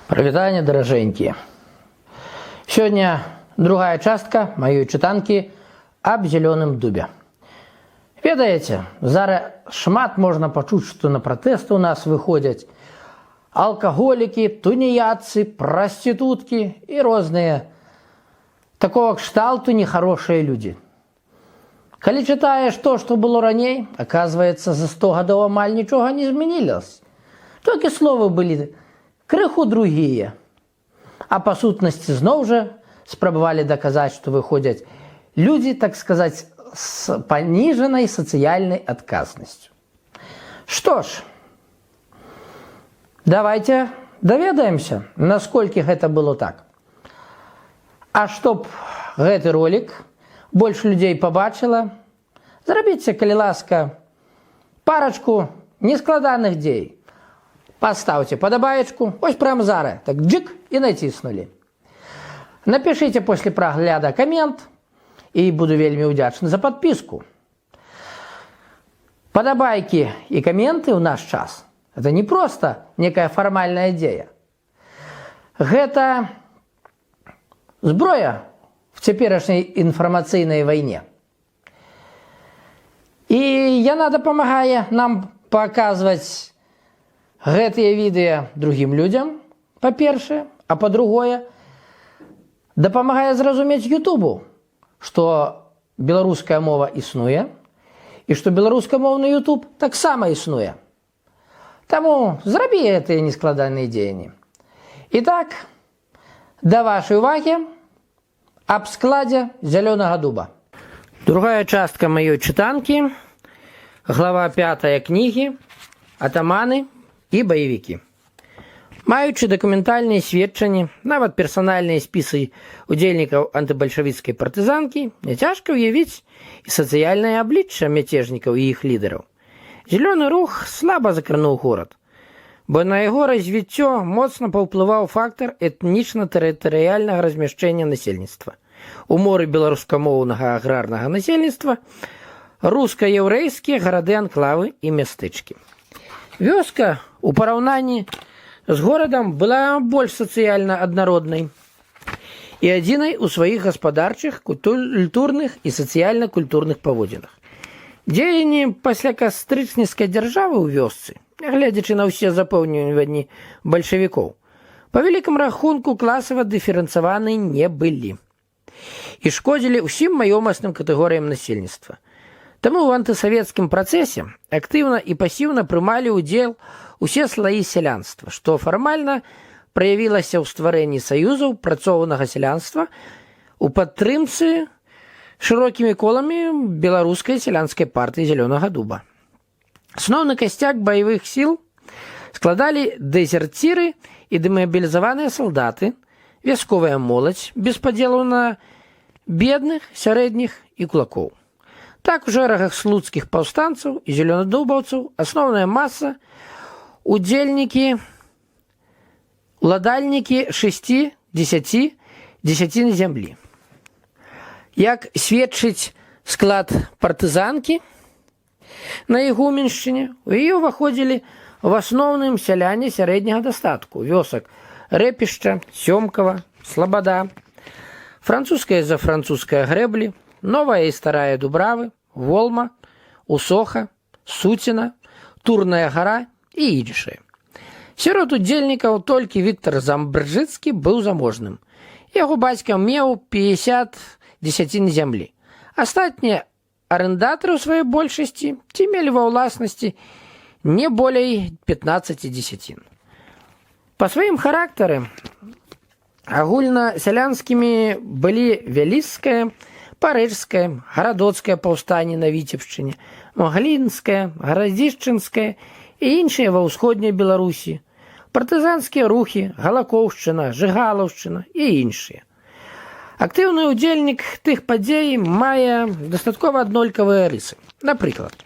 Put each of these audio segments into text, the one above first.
Прывітанне, даражэнькія. Сёння другая частка маёй чытанкі аб зялёным дубе. Ведаеце, зараз шмат можна пачуць, што на пратэсты ў нас выходзяць алкаголікі, туніядцы, прастытуткі і розныя такого кшталту нехарошыя людзі. Калі чытаеш то, што было раней, аказваецца, за 100 гадоў амаль нічога не змянілася. Толькі словы былі крыху другія. А па сутнасці зноў жа спрабавалі даказаць, што выходзяць людзі, так сказаць, з паніжанай сацыяльнай адказнасцю. Што ж, давайте даведаемся, насколькі гэта было так. А чтоб гэты ролик больш людзей пабачыла, зрабіце, калі ласка, парачку нескладаных дзей. Поставьте подобаечку, ось прямо зараз, так джик, и натиснули. Напишите после прогляда коммент, и буду вельми удячны за подписку. Подобайки и комменты в наш час – это не просто некая формальная идея. Это зброя в цяперашняй информационной войне. И яна дапамагае нам показывать гэтыя відэа другім людзям, па-першае, а па-другое, дапамагае зразумець Ютубу, што беларуская мова існуе і што беларускамоўны Ютуб таксама існуе. Таму зрабі гэтыя нескладаныя дзеянні. І так, да вашай увагі аб складзе зялёнага дуба. Другая частка маёй чытанкі, глава 5 кнігі «Атаманы і баевікі». Маючы дакументальныя сведчанні, нават персанальныя спісы удзельнікаў антыбальшавіцкай партызанкі, няцяжка ўявіць і сацыяльнае аблічча мяцежнікаў і іх лідараў. Зялёны рух слаба закрануў горад, бо на яго развіццё моцна паўплываў фактар этнічна-тэрытарыяльнага размяшчэння насельніцтва. У моры беларускамоўнага аграрнага насельніцтва руска-яўрэйскія гарады-анклавы і мястэчкі. Вёска у параўнанні з горадам была больш сацыяльна аднароднай і адзінай у сваіх гаспадарчых, культурных і сацыяльна-культурных паводзінах. Дзеянні пасля кастрычніцкай дзяржавы ў вёсцы, нягледзячы на ўсе запэўніванні бальшавікоў, па вялікім рахунку класава дыферэнцаваны не былі і шкодзілі ўсім маёмасным катэгорыям насельніцтва. Таму ў антысавецкім працэсе актыўна і пасіўна прымалі ўдзел усе слаі сялянства, што фармальна праявілася ў стварэнні саюзаў працоўнага сялянства у падтрымцы шырокімі коламі беларускай сялянскай партыі зялёнага дуба. Асноўны касцяк баявых сіл складалі дэзерціры і дэмабілізаваныя салдаты, вясковая моладзь без падзелу на бедных, сярэдніх і кулакоў. Так у шэрагах слуцкіх паўстанцаў і зелёнадубаўцаў асноўная маса удзельнікі, уладальнікі 6-10 дзесяцін зямлі. Як сведчыць склад партызанкі на Ігуменшчыне, у яе ўваходзілі в асноўным сяляне сярэдняга дастатку, вёсак Рэпішча, Сёмкава, Слабада, французская за французская Грэблі, Новая і старая Дубравы, Волма, Усоха, Суціна, Турная гара і іншыя. Сярод удзельнікаў толькі Віктар Замбрджыцкі быў заможным. Яго бацька меў 50 дзесяцін зямлі. Астатнія арэндатары ў сваёй большасці ці мелі ва ўласнасці не болей 15 дзесяцін. Па сваім характары агульнасялянскімі былі Вяліскае, Парэжскае, Гарадоцкае паўстанне на Віцебшчыне, Маглінскае, Гарадзішчынскае і іншыя ва ўсходняй Беларусі, партызанскія рухі, Галакоўшчына, Жыгалаўшчына і іншыя. Актыўны ўдзельнік тых падзей мае дастаткова аднолькавыя рысы. Напрыклад,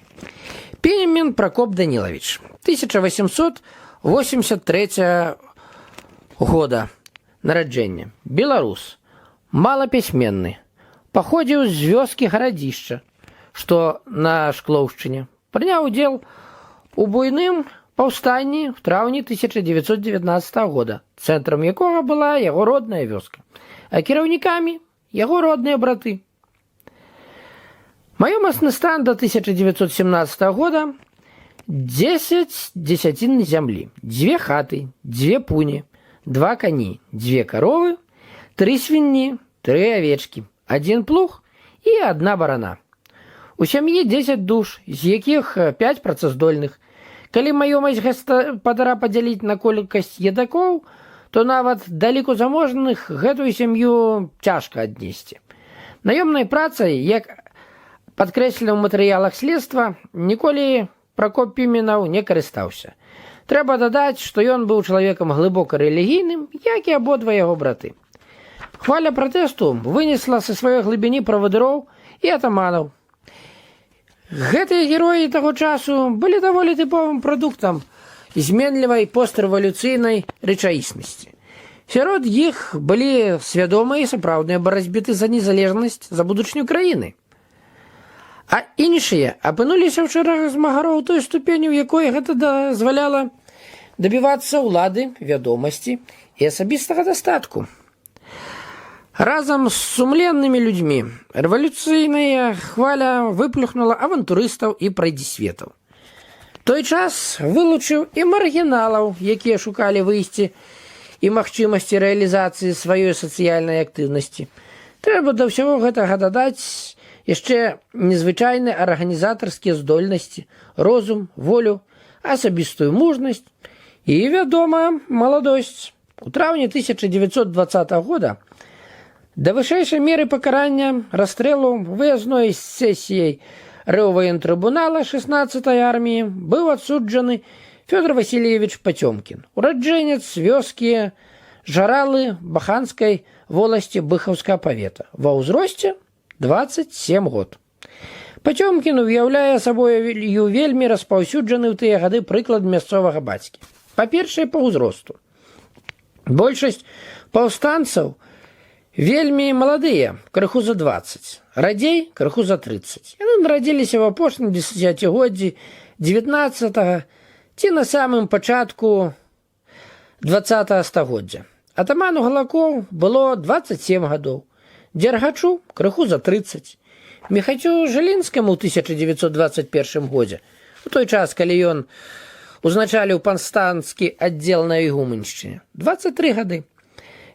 Пімен Пракоп Данілавіч, 1883 года нараджэння, беларус, малапісьменны, паходзіў з вёскі Гарадзішча, што на Шклоўшчыне, прыняў удзел у буйным паўстанні ў траўні 1919 года, цэнтрам якога была яго родная вёска, а кіраўнікамі яго родныя браты. Маёмасны стан до 1917 года 10 дзесяцін зямлі, 2 хаты, 2 пуні, 2 кані, 2 каровы, 3 свінні, 3 авечкі, 1 плуг і 1 барана. У сям'і 10 душ, з якіх 5 працаздольных. Калі маёмасць гаспадара падзяліць на колькасць едакоў, то нават да ліку заможных гэтую сям'ю цяжка аднесці. Наёмнай працай, як падкрэслена ў матэрыялах следства, ніколі Пракоп Піменаў не карыстаўся. Трэба дадаць, што ён быў чалавекам глыбока рэлігійным, як і абодва яго браты. Хваля пратэсту вынесла са сваёй глыбіні правадыроў і атаманаў. Гэтыя героі таго часу былі даволі тыповым прадуктам зменлівай пострэвалюцыйнай рэчаіснасці. Сярод іх былі свядомыя і сапраўдныя барацьбіты за незалежнасць, за будучыню краіны. А іншыя апынуліся ў шэрагах змагароў той ступені, у якой гэта дазваляла дабівацца ўлады, вядомасці і асабістага дастатку. Разам з сумленнымі людзьмі рэвалюцыйная хваля выплюхнула авантурыстаў і прайдзісветаў. Той час вылучыў і маргіналаў, якія шукалі выйсці і магчымасці рэалізацыі сваёй сацыяльнай актыўнасці. Трэба да ўсяго гэтага дадаць яшчэ незвычайныя арганізатарскія здольнасці, розум, волю, асабістую мужнасць і, вядома, маладосць. У траўні 1920 года да вышэйшай меры пакарання расстрэлу выязной сесіяй Рэўваентрыбунала 16-й арміі быў адсуджаны Фёдор Васильевич Пацёмкін, ураджэнец вёскі Жаралы Баханскай воласці Быхаўскага павета, ва ўзросце 27 год. Пацёмкін уяўляе сабою вельмі распаўсюджаны ў тыя гады прыклад мясцовага бацькі. Па-першае, па ўзросту. Большасць паўстанцаў вельмі маладыя, крыху за 20, радзей крыху за 30. Яны нарадзіліся ў апошнім дзесяцігоддзі 19-го ці на самым пачатку 20-го стагоддзя. Атаману Галакоў было 27 гадоў, Дзергачу крыху за 30, Міхацю Жылінскаму ў 1921 годзе, у той час, калі ён узначаліў паўстанскі аддзел на Ігуменшчыне, 23 гады.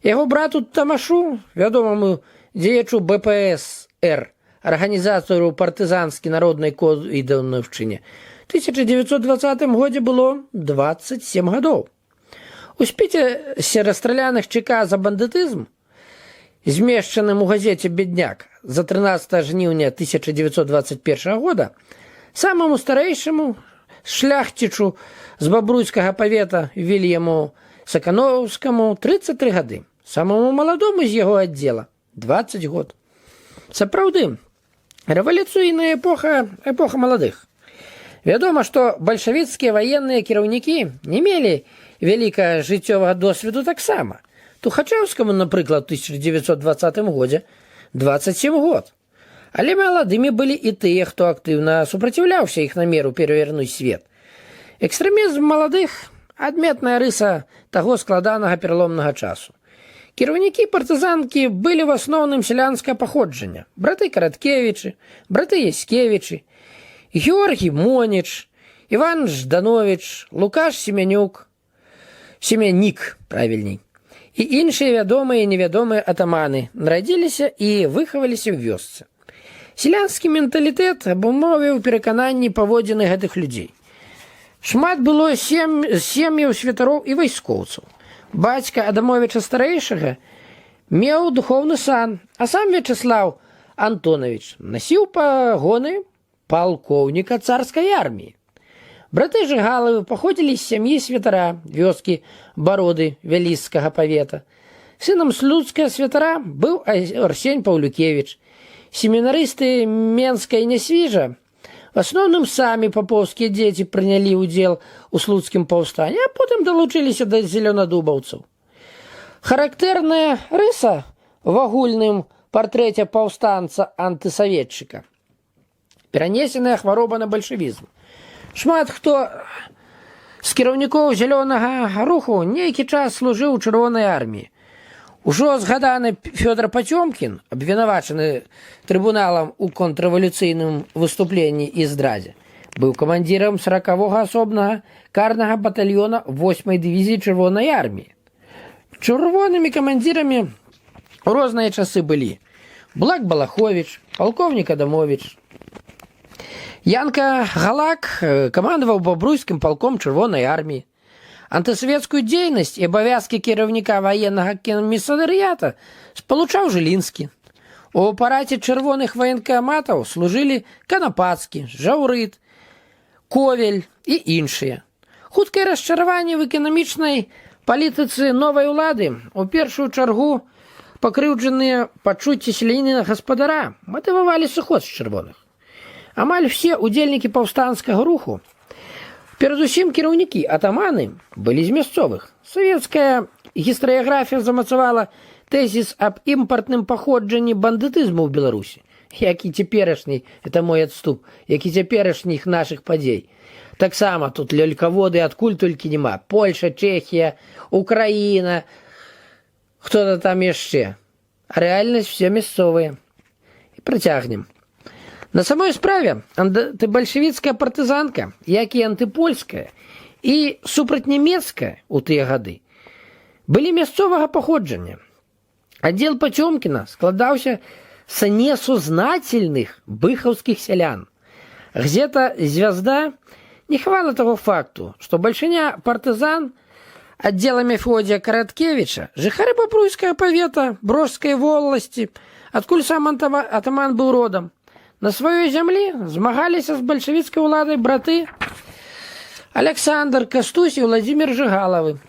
Яго брату Тамашу, вядомаму дзеячу БПСР, арганізацыю партызанскі народнай козыдаўнаўшчыне, у 1920 годзе было 27 гадоў. У спісе расстраляных ЧК за бандытызм, змешчаным у газеце «Бедняк» за 13 жніўня 1921 года, самаму старэйшаму шляхцічу з бабруйскага павета Вільяму Сакановскаму 33 гады, самому маладому з яго аддзела 20 год. Сапраўды, рэвалюцыйная эпоха маладых. Вядома, што бальшавіцкія ваенныя кіраўнікі не мелі вялікага жыццёвага досведу таксама. Тухачэўскаму, напрыклад, у 1920 годзе 27 год. Але маладымі былі і тыя, хто актыўна супраціўляўся іх намеру перавярнуць свет. Экстрэмізм маладых – адметная рыса таго складанага пераломнага часу. Кіраўнікі партызанкі былі в асноўным сялянскага паходжання. Браты Караткевічы, браты Яскевічы, Георгій Моніч, Іван Жданович, Лукаш Семянік, правільней, і іншыя вядомыя і невядомыя атаманы нарадзіліся і выхаваліся ў вёсцы. Сялянскі менталітэт абумовіў перакананні паводзіны гэтых людзей. Шмат было сем'яў святароў і вайскоўцаў. Бацька Адамовіча старэйшага меў духоўны сан, а сам Вячаслаў Антонавіч насіў пагоны палкоўніка царскай арміі. Браты Жыгалавы паходзілі з сям'і святара вёскі Бароды Вялізскага павета. Сынам слуцкага святара быў Арсень Паўлюкевіч. Семінарысты Менска і Нясвіжа в асноўным самі папоўскія дзеці прынялі ўдзел у слуцкім паўстанні, а потым далучыліся да зелёнадубаўцаў. Характэрная рыса в агульным партрэце паўстанца-антысаветчыка – перанесеная хвароба на бальшавізм. Шмат хто З кіраўнікоў зялёнага руху нейкі час служыў у чырвонай арміі. Ужо згаданы Фёдор Пацёмкін, абвінавачаны трыбуналам у контррэвалюцыйным выступленні і здрадзе, быў камандзірам 40-го асобнага карнага батальёна 8-й дывізіі чырвонай арміі. Чырвонымі камандзірамі ў розныя часы былі Булак Балахович, палкоўнік Адамович. Янка Галак камандаваў бабруйскім палком чырвонай арміі. Антысавецкую дзейнасць і абавязкі кіраўніка ваеннага камісарыята спалучаў Жылінскі. У апараце чырвоных ваенкаматаў служылі Канапацкі, Жаўрыт, Ковель і іншыя. Хуткае расчараванне в эканамічнай палітыцы новай улады у першую чаргу пакрыўджаныя пачуцці селяніна гаспадара матывавалі сыход з чырвоных. Амаль все удзельнікі паўстанцкага руху, перадусім кіраўнікі атаманы, былі з мясцовых. Савецкая гістарыяграфія замацавала тэзіс аб імпартным паходжанні бандытызму ў Беларусі, як і цяперашні, это мой адступ, як і цяперашніх нашых падзей. Таксама тут лёлькаводы адкуль толькі няма. Польша, Чэхія, Украіна, хто-то там яшчэ. А рэальнасць все мясцовыя. І працягнем. На самой справе антыбальшавіцкая партызанка, як і антыпольская і супрацьнямецкая ў тыя гады, былі мясцовага паходжання. Аддзел Пацёмкіна складаўся з несузнательных быхаўскіх сялян. Газета «Звезда» не хавала таго факту, што бальшыня партызан аддзела Мефодія Караткевіча, жыхары бабруйскага павета Брожскай воласці, адкуль сам атаман быў родам, на сваёй зямлі змагаліся з бальшавіцкай уладай браты Александр Кастусь і Владзімір Жыгалавы,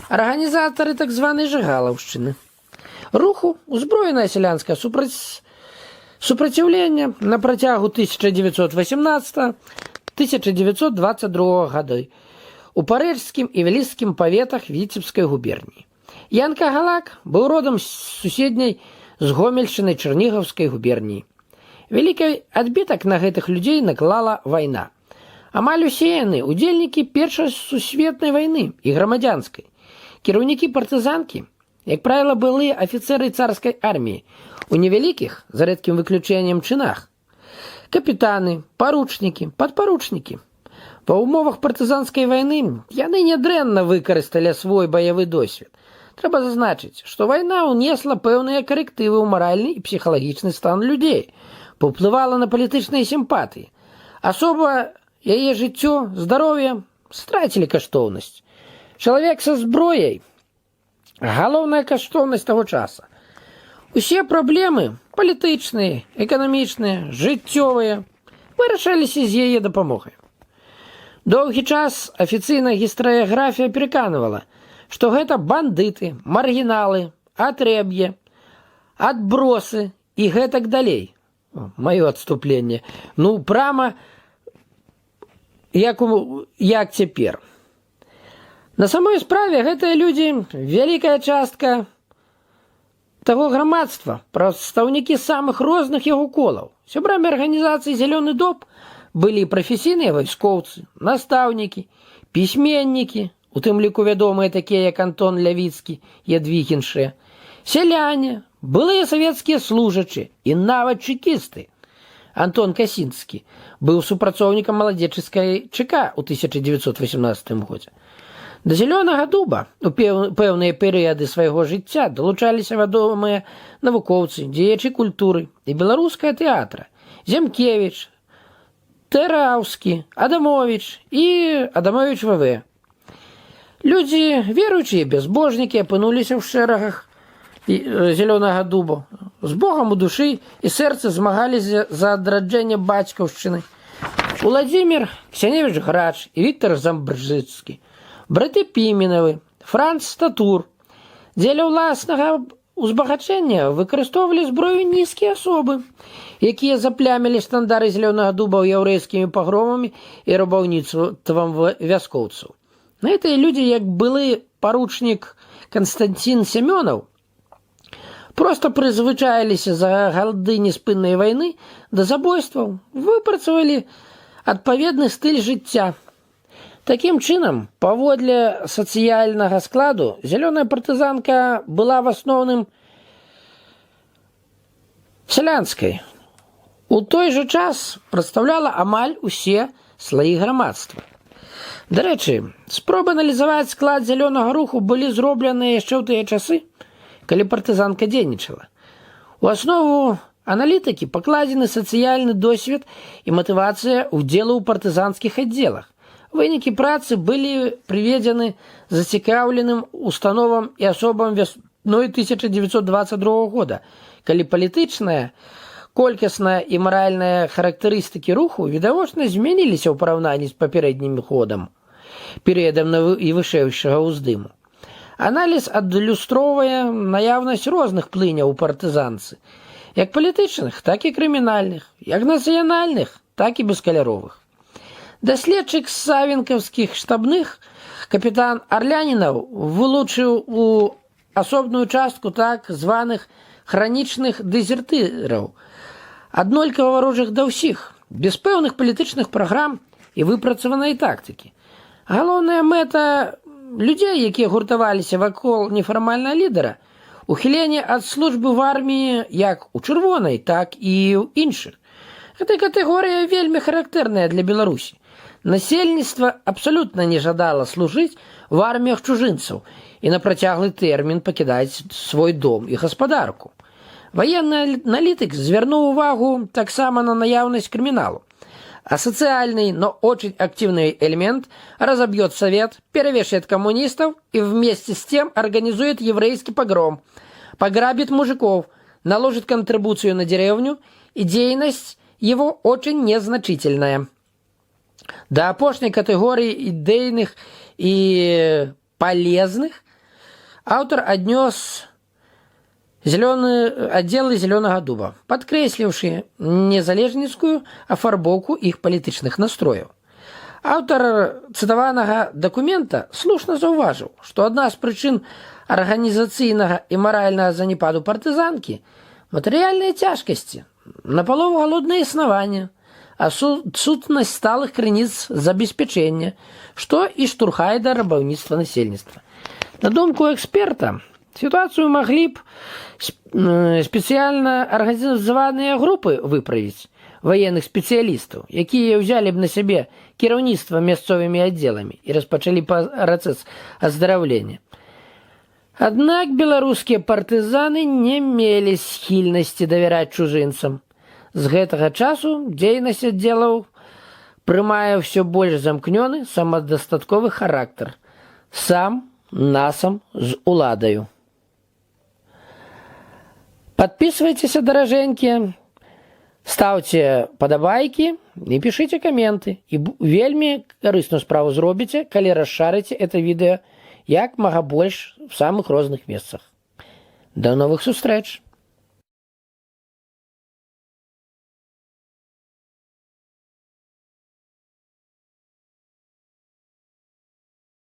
арганізатары так званай Жыгалаўшчыны. Руху узброенае сялянскае супраціўленне на працягу 1918-1922 гады у парэжскім і вяліцкім паветах Віцебскай губерніі. Янка Галак быў родам з суседняй з Гомельшчынай Чарнігаўскай губерніі. Вялікі адбітак на гэтых людзей наклала вайна. Амаль усе яны удзельнікі Першай сусветнай вайны і грамадзянскай. Кіраўнікі партызанкі, як правіла, былі афіцэры царскай арміі у невялікіх, за рэдкім выключэннем, чынах. Капітаны, паручнікі, падпаручнікі. Па ўмовах партызанскай вайны яны нядрэнна выкарысталі свой баявы досвед. Трэба зазначыць, што вайна ўнесла пэўныя карэктывы ў маральны і псіхалагічны стан людзей, паўплывала на палітычныя сімпатыі. Асоба яе жыццё, здароўе страцілі каштоўнасць. Чалавек са зброяй – галоўная каштоўнасць таго часа. Усе праблемы палітычныя, эканамічныя, жыццёвыя вырашаліся з яе дапамогай. Доўгі час афіцыйная гістарыяграфія пераканывала, што гэта бандыты, маргіналы, атреб'е, адбросы і гэтак далей. Маё адступленне. Ну, прама як цяпер. На самой справе гэтыя людзі вялікая частка таго грамадства, прадстаўнікі самых розных яго колаў. Сябрамі арганізацыі «Зялёны доб» былі прафесійныя вайскоўцы, настаўнікі, пісьменнікі, у тым ліку вядомыя такія, як Антон Лявіцкі, Ядвігіншыя, сяляне, былыя савецкія служачы і нават чэкісты. Антон Касінскі быў супрацоўнікам маладзечыцкай ЧК ў 1918 годзе. Да «Зялёнага дуба» у пэўныя перыяды свайго жыцця далучаліся вядомыя навукоўцы, дзеячы культуры і беларускага тэатра Зямкевіч, Тэраўскі, Адамовіч і Адамовіч ВВ. Людзі, веруючыя бязбожнікі, апынуліся ў шэрагах «Зялёнага дуба». З Богам у душы і сэрцы змагаліся за адраджэнне бацькаўшчыны. Уладзімір Ксяневіч Грач і Віктар Замбржыцкі, браты Піменавы, Франц Татур. Дзеля ўласнага узбагачэння выкарыстоўвалі зброю нізкія асобы, якія заплямілі штандары «Зялёнага дуба» яўрэйскімі пагромамі і рабаўніцтвам вяскоўцаў. Гэтыя людзі, як былы паручнік Канстантин Семёнаў, проста прызвычаіліся за гады неспыннай вайны да забойстваў, выпрацавалі адпаведны стыль жыцця. Таким чынам, паводле сацыяльнага складу, зялёная партызанка была в асноўным сялянскай. У той жа час прадстаўляла амаль усе слаі грамадства. Дарэчы, спробы аналізаваць склад зялёнага руху былі зробленыя яшчэ ў тыя часы, калі партызанка дзейнічала. У аснову аналітыкі пакладзены сацыяльны досвед і матывацыя ўдзелу ў партызанскіх аддзелах. Вынікі працы былі прыведзены зацікаўленым установам і асобам вясной 1922 года, калі палітычная, колькасная і маральная характарыстыкі руху відавочна змяніліся ў параўнанні з папярэднім ходам, перыядам і вышэйшага ўздыму. Аналіз адлюстроўвае наяўнасць розных плыняў у партызанцы, як палітычных, так і крымінальных, як нацыянальных, так і бескаляровых. Даследчык з савенкаўскіх штабных капітан Арлянінаў вылучыў у асобную частку так званых хранічных дэзертыраў, аднолькава варожых да ўсіх, без пэўных палітычных праграм і выпрацаванай тактыкі. Галоўная мэта людзей, якія гуртаваліся вакол нефармальнага лідара, ухіленне ад службы в арміі як у чырвонай, так і ў іншых. Гэта катэгорыя вельмі характэрная для Беларусі. Насельніцтва абсалютна не жадала служыць в арміях чужынцаў і на працяглы тэрмін пакідаць свой дом і гаспадарку. Военный аналитик звернул увагу таксама на наяўнасць крыміналу. А социальный, но очень активный элемент разобьет совет, перевешает коммунистов и вместе с тем организует еврейский погром, пограбит мужиков, наложит контрибуцию на деревню, и деятельность его очень незначительная. До апошняй категории идейных и полезных автор отнес отделы «Зеленого дуба», подкреслившие незалежніцкую афарбоўку іх палітычных настрояў. Аўтар цытаванага дакумента слушна заўважыў, што адна з прычын арганізацыйнага і маральнага заняпаду партызанкі – матэрыяльныя цяжкасці, напалову галоднае існаванне, адсутнасць сталых крыніц забеспячэння, што і штурхае да рабаўніцтва насельніцтва. На думку эксперта, ситуацию могли б специально организованные группы выправить, военных специалистов, якія взяли б на себе кіраўніцтва мясцовымі аддзеламі і распачалі працэс аздараўлення. Аднак беларускія партызаны не мелі схільнасці давяраць чужынцам. З гэтага часу дзейнасць аддзелаў прымае ўсё больш замкнёны самадастатковы характар, сам насам з уладаю. Подписывайтесь, дороженькі, ставьте падабайкі і пішыце каменты. І вельмі карысную справу зробіце, калі расшарыце это відэо як мага больш в самых розных месцах. До новых сустрэч!